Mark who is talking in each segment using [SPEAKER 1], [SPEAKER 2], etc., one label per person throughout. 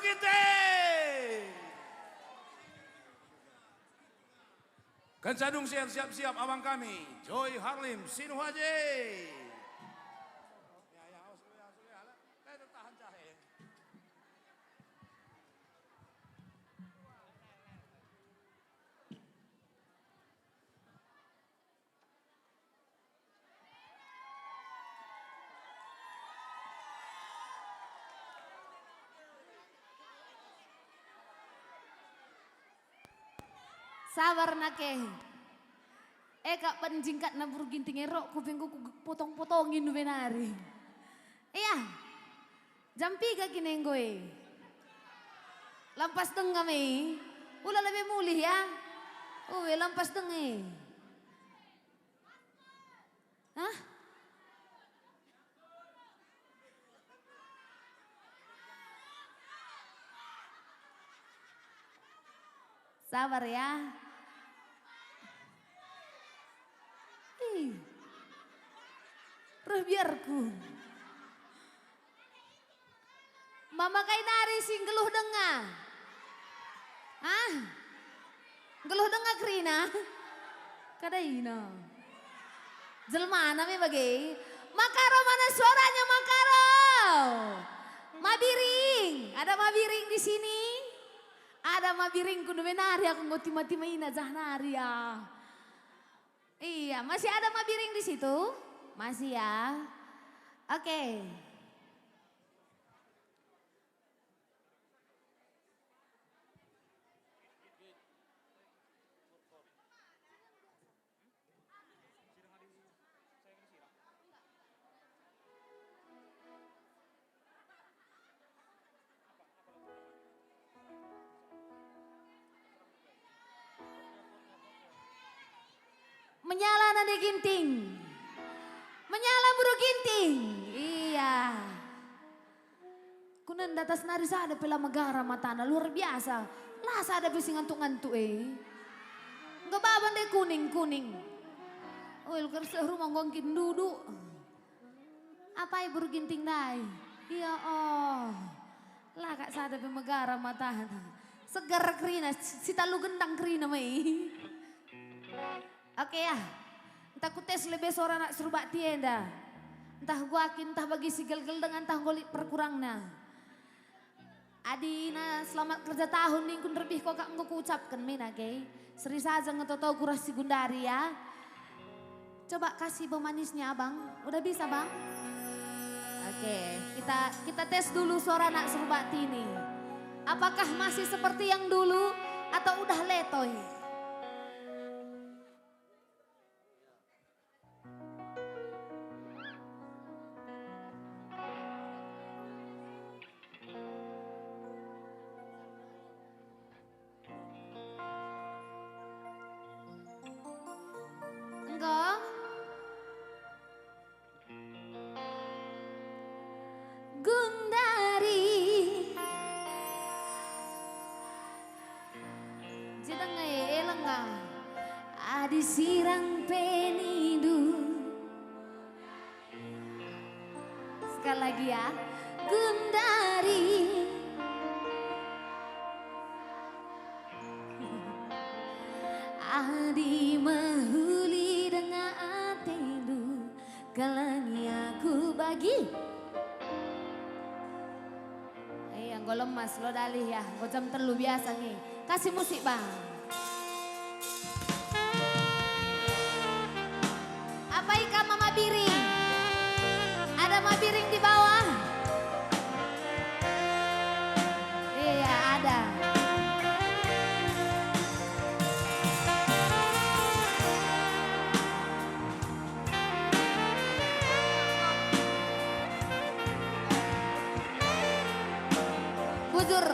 [SPEAKER 1] Ginting. Kensadung siap-siap abang kami, Joy Harlim Sinuhaji.
[SPEAKER 2] Sabar nake. Kak penjingkat na buru ginting erok kupingku potong-potongin nu benari. Iya. Jam 3 kinenggoy. Lampas deng kami. Ula lebih mulih ya. Lampas deng Hah? Sabar ya. Biarku. Mama kay nari sing geluh denga. Hah? Geluh denga Krina? Kadaina. Jelma nami bagi. Makaro mana suaranya Makaro? Mabiring. Ada Mabiring di sini? Ada Mabiring kudu benari aku ngoti-mati maina zahnari ya. Iya, masih ada Mabiring di situ? Masih ya. Oke. Menyala nade ginting. Menyala buru ginting. Iya. Kunan datas nari sada pela megara matana luar biasa. Lah sada bisi ngantuk-ngantuk Enggak baban deh kuning-kuning. Lu kerja rumah ngongkin duduk. Apa buru ginting dai? Iya Lah kak sada pe megara matana. Segar Krina, si talu gendang Krina mai. Oke ya. Entah ku tes lebih seorang nak serubak tienda. Entah gua akin, entah bagi si gel-gel dengan entah golik perkurangna. Adina selamat kerja tahun nih kun lebih kok enggak ku ucapkan mina gay. Seri saja ngetoto gurah si Gundari ya. Coba kasih bau manisnya abang. Udah bisa bang? Oke, kita tes dulu suara nak serubak ini. Apakah masih seperti yang dulu atau udah letoy? Gundari Jidangay elanga Adi sirang penidu. Sekali lagi ya. Gundari Adi mahuli dengan atelu kalani aku bagi. Gue lemas lo dalih ya, gue jam terlalu biasa nih. Kasih musik bang. Apa ikan mama biring? Ada mabiring di bawah? Iya ada. Bujur,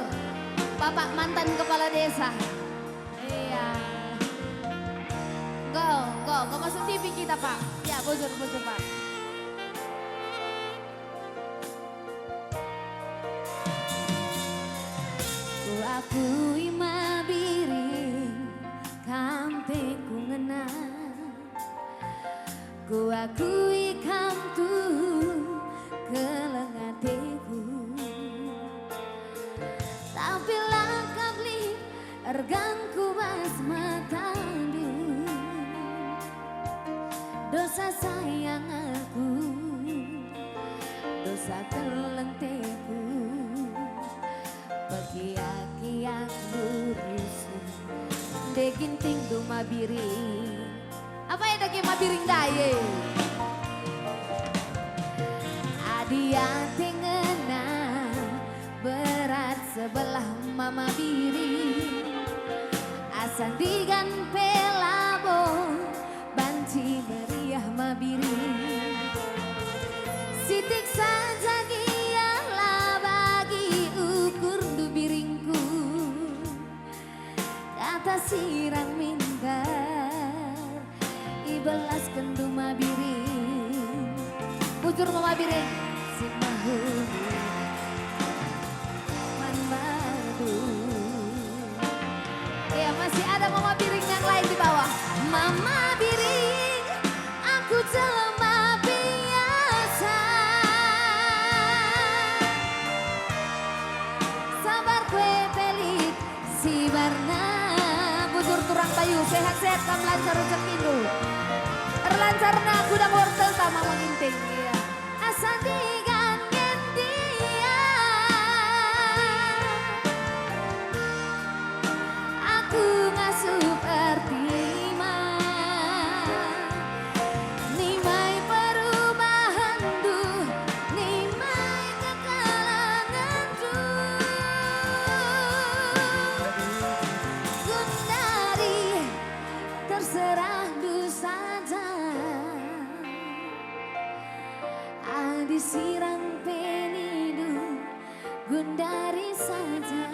[SPEAKER 2] bapak mantan kepala desa. Iya. Enggak masuk TV kita pak. Ya bujur pak. Ku akui mabiring kampe ku ngena. Ku akui kamtu kelengateku. Argangku mas matandu dosa sayang aku dosa kelenteku bagi aki yang lurusu deginting do mabiring apa ya dagi mabiring daye adia tingena berat sebelah mama biring asandigan pelabo banci meriah mabiring sitik saja gialah bagi ukur du biringku kata sirang mindar ibelas kendu mabiring bujur mama biring si mahulu man madu ya masih ada mama biring yang lain di bawah mama biring aku jelema biasa sabar kue pelik si barna bujur turang bayu sehat-sehat kam lancar rezekimu erlancar na gudang wortel sama menginting ya asa digangen dia aku ngasup artima nimai perubahan du nimai kekalangan du Gundari terserah du saja adi sirang penidu Gundari saja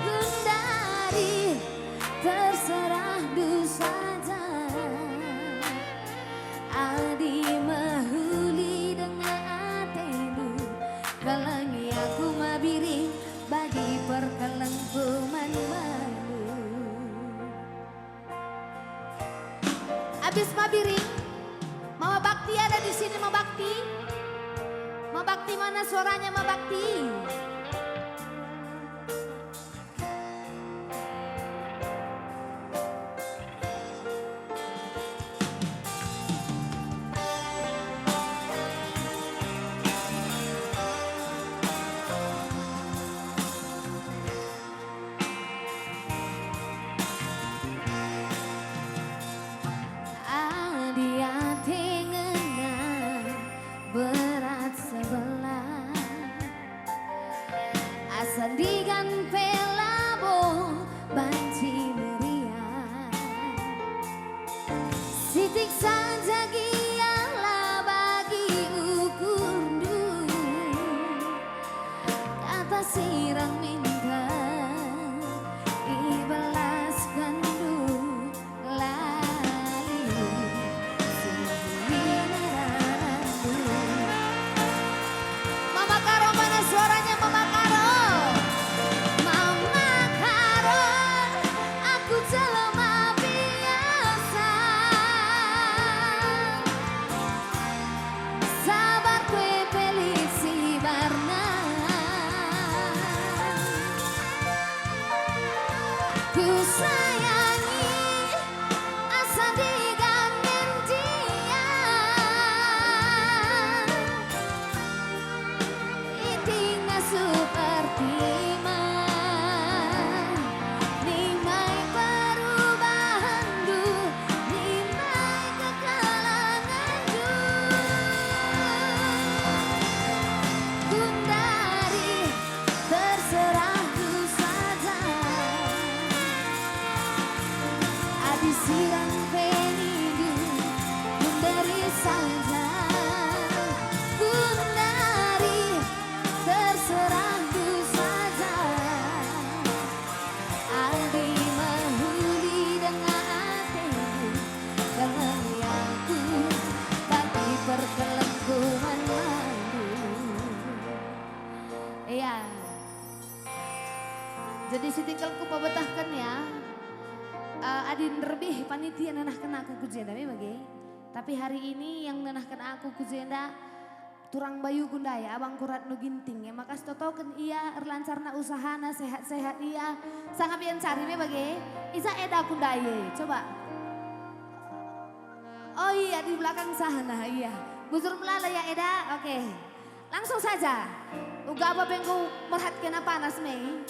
[SPEAKER 2] Gundari terserah du saja adi mahuli dengan atenu kalangi aku mabiring bagi perkelengkuman malu abis mabiring Mama Bakti ada di sini Mama Bakti Mama Bakti mana suaranya Mama Bakti Adia tengena berat sebelah asandigan pelabo banci meriah sitik saja gialah bagi ukurdu kata sirang minta ibalaskan du lalu sembunyi Mama Karo mana suaranya Mama Karo Mama Karo aku jelema biasa sabar kue pelik si barna ku sayangi asa digangen dia iting seperti nimai perubahan du nimai kekalangan du Gundari terserah du saja adi sirang penidu Gundari saja Gundari terserah du saja adi mahuli dengan hatimu dengan aku tapi perkelengkuman malu iya jadi si tinggalku pabetahkan ya adin lebih panitia nanahkan aku kujenda bagi tapi hari ini yang nanahkan aku kujenda turang bayu kundaya abang kurat nu ginting ya makas totoken iya erlancarna usahana sehat-sehat iya sangat pian cari me bage isa eda kundaye coba oh iya di belakang sana iya busur melala ya eda oke langsung saja uga apa bengku merhat kena panas me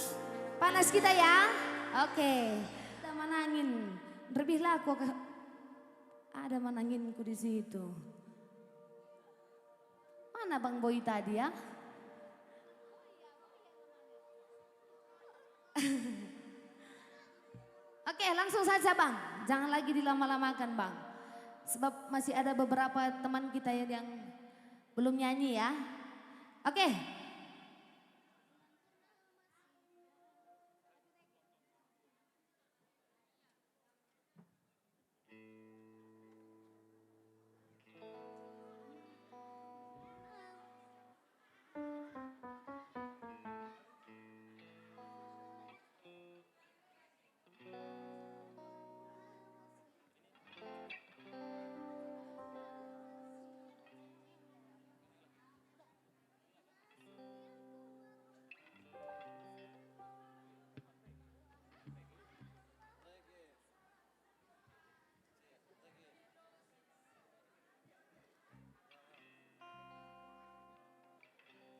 [SPEAKER 2] panas kita ya oke kita manangin lebih laku ada mananginku di situ. Mana Bang Boy tadi ya? Oke langsung saja Bang. Jangan lagi dilama-lamakan Bang. Sebab masih ada beberapa teman kita yang belum nyanyi ya. Oke.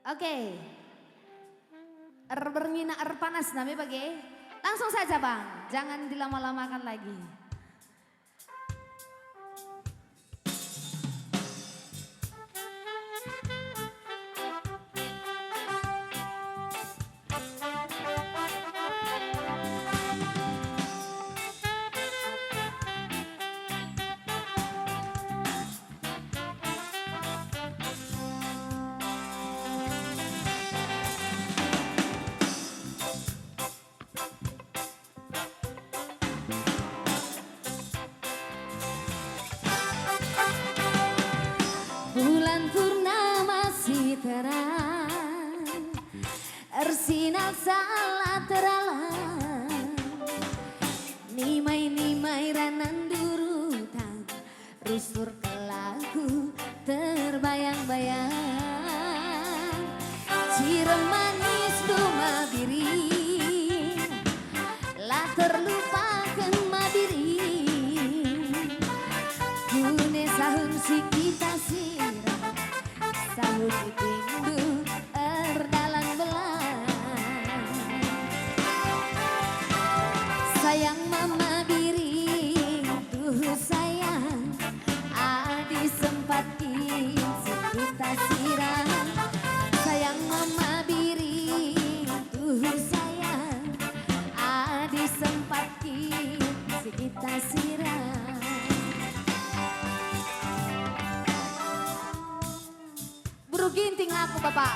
[SPEAKER 2] Oke. Bermina panas namanya bagi. Langsung saja Bang, jangan dilama-lamakan lagi. Bulan purnama masih terang, ersinar salah teralang, nimai-nimai ranan durutan, rusur kelaku terbayang-bayang, cirem manis duma biring, lah terlupakan madiri, gune sahun si kita sirang, sahun itindu erdalan belang, sayang mama biring tuh sayang, adi sempatin si kita sirang, sayang mama biring tuh sayang, adi sempatin si kita sirang. Buru ginting aku bapak,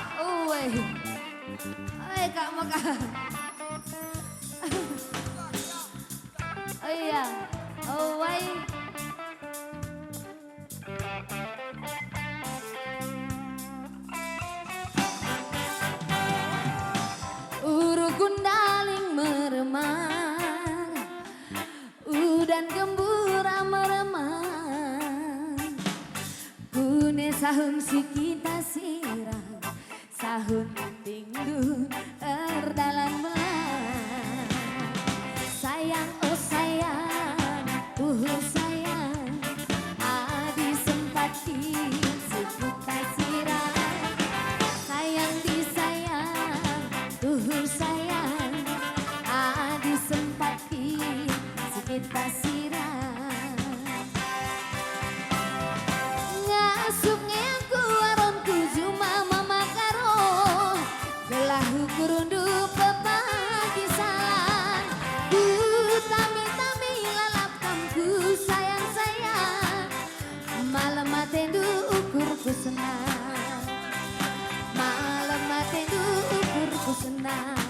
[SPEAKER 2] kak maka, oh iya, uru kundaling meremang, udan gembura meremang, gune sahun si kita sirang, sahun tingdu erdalan belang, sayang oh sayang, sayang, adi sempati si kita sirang, sayang disayang, sayang, adi sempati si kita sirang. Ngasup ngengku aron tuju mama makaro, gelahu kurundu pepakisan, ku tami-tami lalap kamku sayang-sayang, malam matendu ukurku senang, malam matendu ukurku senang.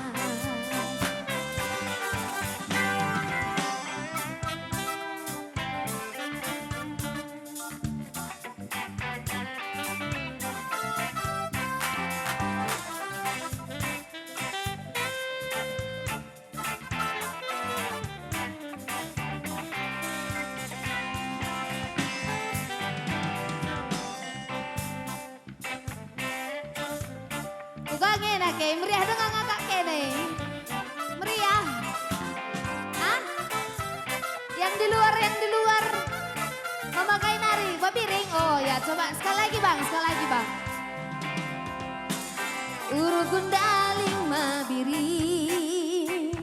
[SPEAKER 2] Gundaling mabiring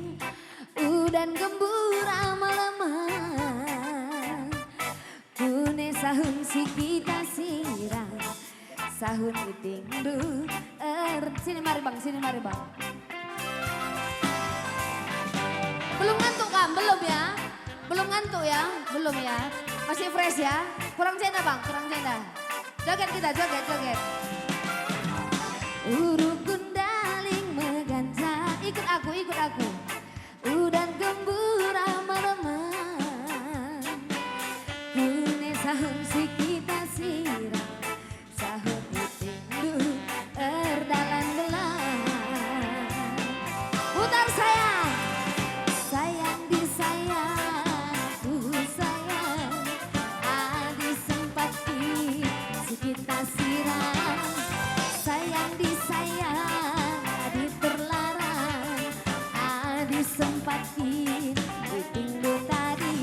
[SPEAKER 2] udan gembura melemah kune sahun si kita sirang sahun iting du sini mari bang belum ngantuk kan belum ya ngantuk ya belum ya masih fresh ya kurang cenda bang kurang cenda joget kita joget Uruk gundaling meganja ikut aku udan gembura melemah kune sahun si kita sirang sahun itindu erdalan belah putar sayang disayang tuh sayang adi sempati si kita sirang sayang disayang adi terlarang adi sempatin itindu tadi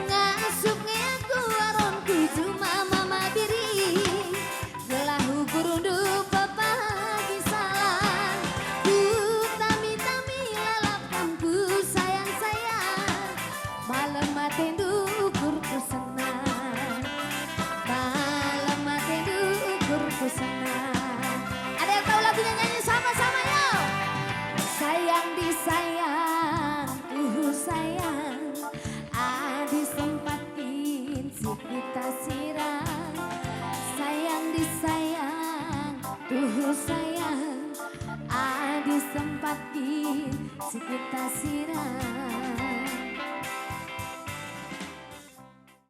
[SPEAKER 2] ngasupnya aku aronku cuma mama biri gelahu kurundu papa salah ku tami lalapanku sayang malam matendu ukurku senang malam matendu ukurku senang ada yang tahu lagunya nyanyi sama-sama yuk sayang disayang sayang adi sempatin si kita sirang sayang disayang sayang adi sempatin si kita sirang